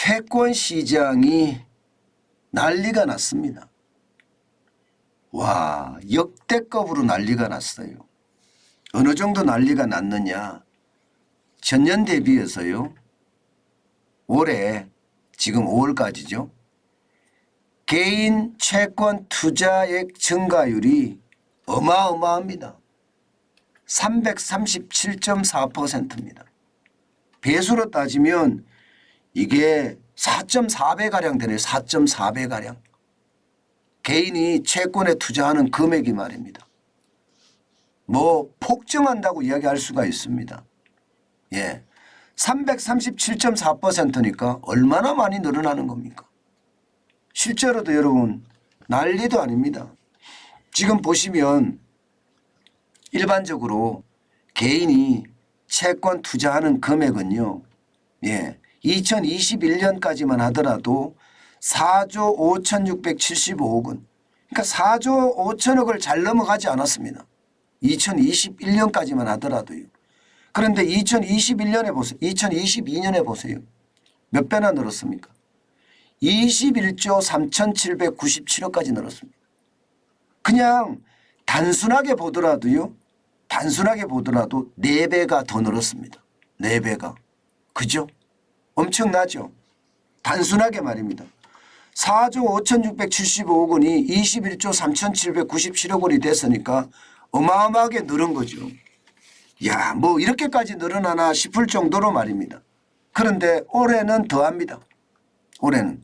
채권 시장이 난리가 났습니다. 와, 역대급으로 난리가 났어요. 어느 정도 난리가 났느냐. 전년 대비해서요. 올해 지금 5월까지죠. 개인 채권 투자액 증가율이 어마어마합니다. 337.4%입니다. 배수로 따지면 이게 4.4배가량 되네요. 4.4배가량. 개인이 채권에 투자하는 금액이 말입니다. 뭐 폭증한다고 이야기할 수가 있습니다. 예, 337.4%니까 얼마나 많이 늘어나는 겁니까? 실제로도 여러분 난리도 아닙니다. 지금 보시면 일반적으로 개인이 채권 투자하는 금액은요. 예, 2021년까지만 하더라도 4조 5,675억 원. 그러니까 4조 5천억을 잘 넘어가지 않았습니다. 2021년까지만 하더라도요. 그런데 2021년에 보세요. 2022년에 보세요. 몇 배나 늘었습니까? 21조 3,797억까지 늘었습니다. 그냥 단순하게 보더라도요. 단순하게 보더라도 4배가 더 늘었습니다. 4배가. 그죠? 엄청나죠? 단순하게 말입니다. 4조 5,675억 원이 21조 3,797억 원이 됐으니까 어마어마하게 늘은 거죠. 야, 뭐 이렇게까지 늘어나나 싶을 정도로 말입니다. 그런데 올해는 더합니다. 올해는.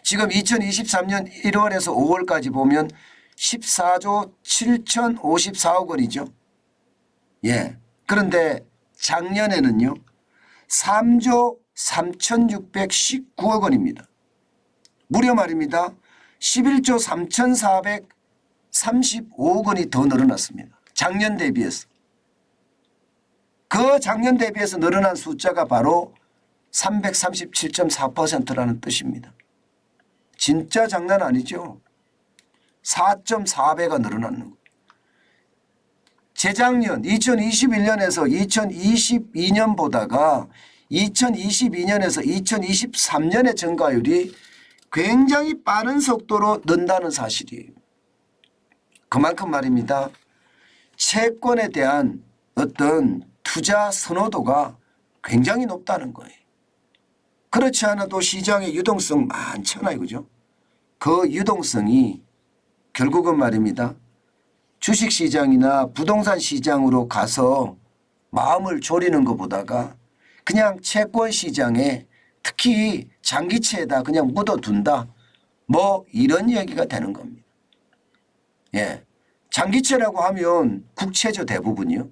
지금 2023년 1월에서 5월까지 보면 14조 7,054억 원이죠. 예. 그런데 작년에는요. 3조 3,619억 원입니다. 무려 말입니다. 11조 3,435억 원이 더 늘어났습니다. 작년 대비해서. 그 작년 대비해서 늘어난 숫자가 바로 337.4%라는 뜻입니다. 진짜 장난 아니죠. 4.4배가 늘어나는 거예요. 재작년 2021년에서 2022년보다가 2022년에서 2023년의 증가율이 굉장히 빠른 속도로 는다는 사실이에요. 그만큼 말입니다. 채권에 대한 어떤 투자 선호도가 굉장히 높다는 거예요. 그렇지 않아도 시장의 유동성 많잖아요. 그죠? 그 유동성이 결국은 말입니다. 주식시장이나 부동산 시장으로 가서 마음을 졸이는 것보다가 그냥 채권 시장에 특히 장기채에다 그냥 묻어둔다. 뭐 이런 얘기가 되는 겁니다. 예, 장기채라고 하면 국채죠 대부분이요.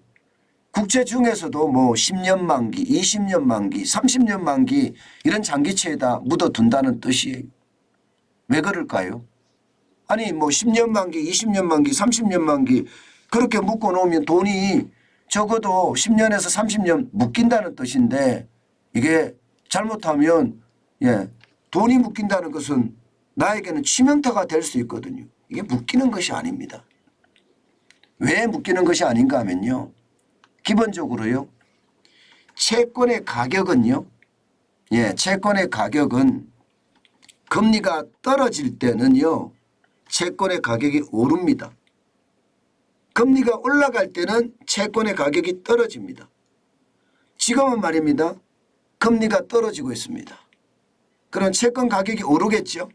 국채 중에서도 뭐 10년 만기, 20년 만기, 30년 만기 이런 장기채에다 묻어둔다는 뜻이에요. 왜 그럴까요? 아니 뭐 10년 만기, 20년 만기, 30년 만기 그렇게 묶어놓으면 돈이 적어도 10년에서 30년 묶인다는 뜻인데 이게 잘못하면 예, 돈이 묶인다는 것은 나에게는 치명타가 될 수 있거든요. 이게 묶이는 것이 아닙니다. 왜 묶이는 것이 아닌가 하면요. 기본적으로요. 채권의 가격은요. 예, 채권의 가격은 금리가 떨어질 때는요. 채권의 가격이 오릅니다. 금리가 올라갈 때는 채권의 가격이 떨어집니다. 지금은 말입니다. 금리가 떨어지고 있습니다. 그럼 채권 가격이 오르겠죠.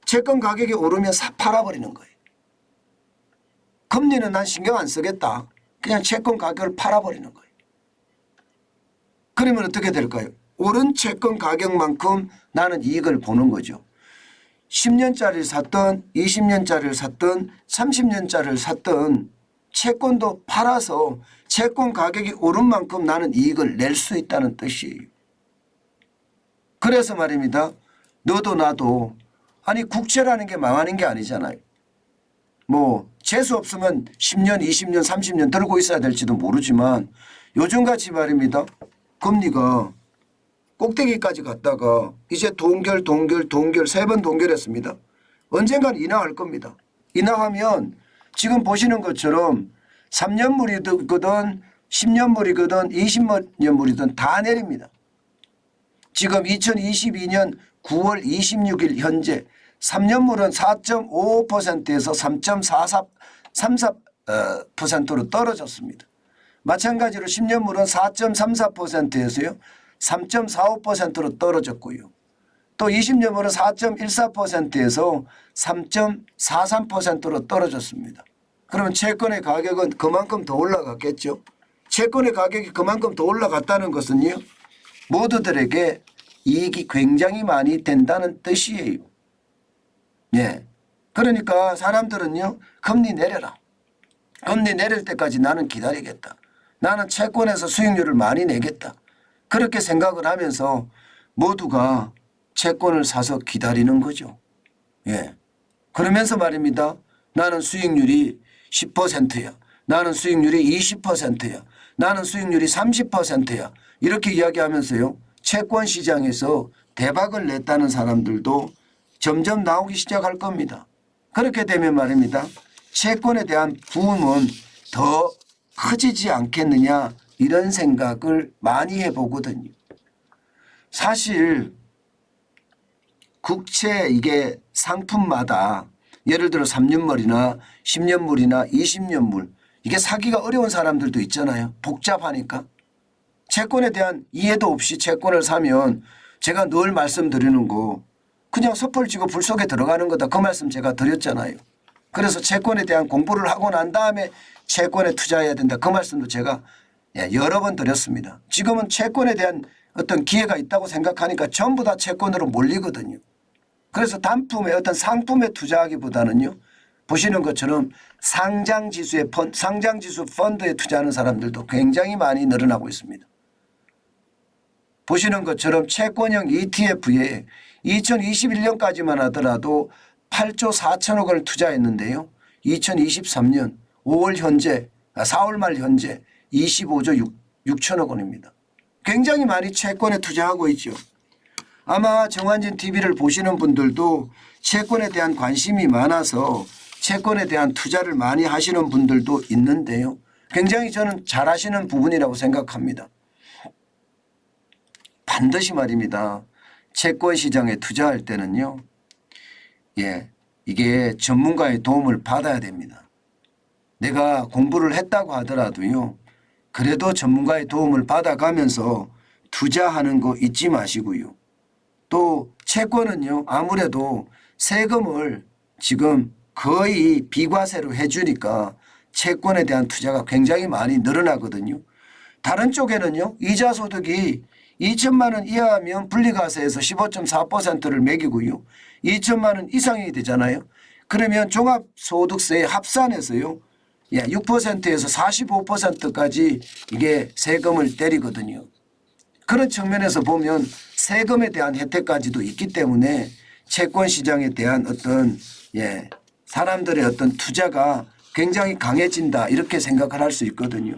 채권 가격이 오르면 팔아버리는 거예요. 금리는 난 신경 안 쓰겠다. 그냥 채권 가격을 팔아버리는 거예요. 그러면 어떻게 될까요? 오른 채권 가격만큼 나는 이익을 보는 거죠. 10년짜리를 샀든 20년짜리를 샀든 30년짜리를 샀든 채권도 팔아서 채권 가격이 오른 만큼 나는 이익을 낼 수 있다는 뜻이에요. 그래서 말입니다. 너도 나도 아니 국채라는 게 망하는 게 아니잖아요. 뭐 재수 없으면 10년 20년 30년 들고 있어야 될지도 모르지만 요즘같이 말입니다. 금리가 꼭대기까지 갔다가 이제 동결 3번 동결했습니다. 언젠간 인하할 겁니다. 인하하면 지금 보시는 것처럼 3년물이든 10년물이든 20년물이든 다 내립니다. 지금 2022년 9월 26일 현재 3년물은 4.55%에서 3.34%로 떨어졌습니다. 마찬가지로 10년물은 4.34%에서요 3.45%로 떨어졌고요. 또 20년물은 4.14%에서 3.43%로 떨어졌습니다. 그러면 채권의 가격은 그만큼 더 올라갔겠죠. 채권의 가격이 그만큼 더 올라갔다는 것은요. 모두들에게 이익이 굉장히 많이 된다는 뜻이에요. 예. 그러니까 사람들은요. 금리 내려라. 금리 내릴 때까지 나는 기다리겠다. 나는 채권에서 수익률을 많이 내겠다. 그렇게 생각을 하면서 모두가 채권을 사서 기다리는 거죠. 예. 그러면서 말입니다. 나는 수익률이 10%야. 나는 수익률이 20%야. 나는 수익률이 30%야. 이렇게 이야기하면서요. 채권 시장에서 대박을 냈다는 사람들도 점점 나오기 시작할 겁니다. 그렇게 되면 말입니다. 채권에 대한 부음은 더 커지지 않겠느냐 이런 생각을 많이 해보거든요. 사실 국채 이게 상품마다 예를 들어 3년물이나 10년물이나 20년물 이게 사기가 어려운 사람들도 있잖아요. 복잡하니까. 채권에 대한 이해도 없이 채권을 사면 제가 늘 말씀드리는 거 그냥 섣불 지고 불 속에 들어가는 거다. 그 말씀 제가 드렸잖아요. 그래서 채권에 대한 공부를 하고 난 다음에 채권에 투자해야 된다. 그 말씀도 제가 여러 번 드렸습니다. 지금은 채권에 대한 어떤 기회가 있다고 생각하니까 전부 다 채권으로 몰리거든요. 그래서 단품에 어떤 상품에 투자하기보다는요. 보시는 것처럼 상장지수 펀드에 투자하는 사람들도 굉장히 많이 늘어나고 있습니다. 보시는 것처럼 채권형 ETF에 2021년까지만 하더라도 8조 4천억 원을 투자했는데요. 2023년 4월 말 현재 25조 6천억 원입니다. 굉장히 많이 채권에 투자하고 있죠. 아마 정환진 TV를 보시는 분들도 채권에 대한 관심이 많아서 채권에 대한 투자를 많이 하시는 분들도 있는데요. 굉장히 저는 잘하시는 부분이라고 생각합니다. 반드시 말입니다. 채권 시장에 투자할 때는요. 이게 전문가의 도움을 받아야 됩니다. 내가 공부를 했다고 하더라도요. 그래도 전문가의 도움을 받아가면서 투자하는 거 잊지 마시고요. 또 채권은요. 아무래도 세금을 지금 거의 비과세로 해주니까 채권에 대한 투자가 굉장히 많이 늘어나거든요. 다른 쪽에는요. 이자 소득이 2천만 원 이하면 분리과세에서 15.4%를 매기고요. 2천만 원 이상이 되잖아요. 그러면 종합소득세 합산해서요. 6%에서 45%까지 이게 세금을 때리거든요. 그런 측면에서 보면 세금에 대한 혜택까지도 있기 때문에 채권 시장에 대한 어떤 사람들의 어떤 투자가 굉장히 강해진다 이렇게 생각을 할 수 있거든요.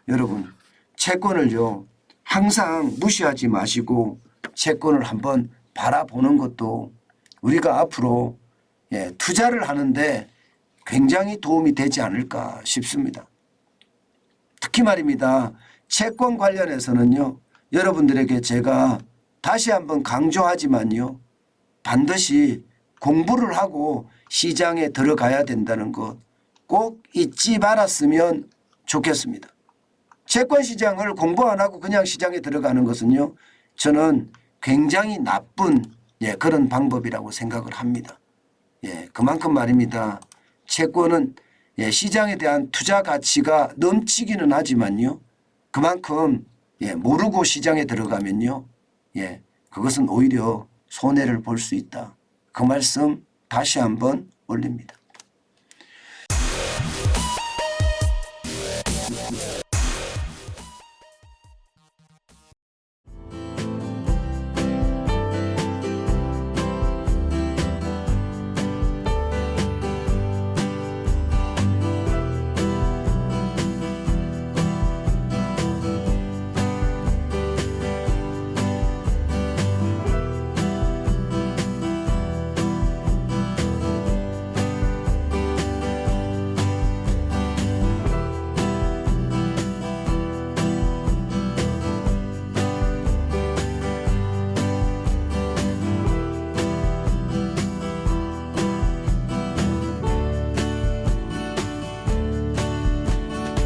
여러분 채권을요. 항상 무시하지 마시고 채권을 한번 바라보는 것도 우리가 앞으로 투자를 하는데 굉장히 도움이 되지 않을까 싶습니다. 특히 말입니다. 채권 관련해서는요. 여러분들에게 제가 다시 한번 강조하지만요. 반드시 공부를 하고 시장에 들어가야 된다는 것 꼭 잊지 말았으면 좋겠습니다. 채권 시장을 공부 안 하고 그냥 시장에 들어가는 것은요. 저는 굉장히 나쁜 그런 방법이라고 생각을 합니다. 그만큼 말입니다. 채권은 시장에 대한 투자 가치가 넘치기는 하지만요. 그만큼 모르고 시장에 들어가면요. 그것은 오히려 손해를 볼 수 있다. 그 말씀 다시 한번 올립니다.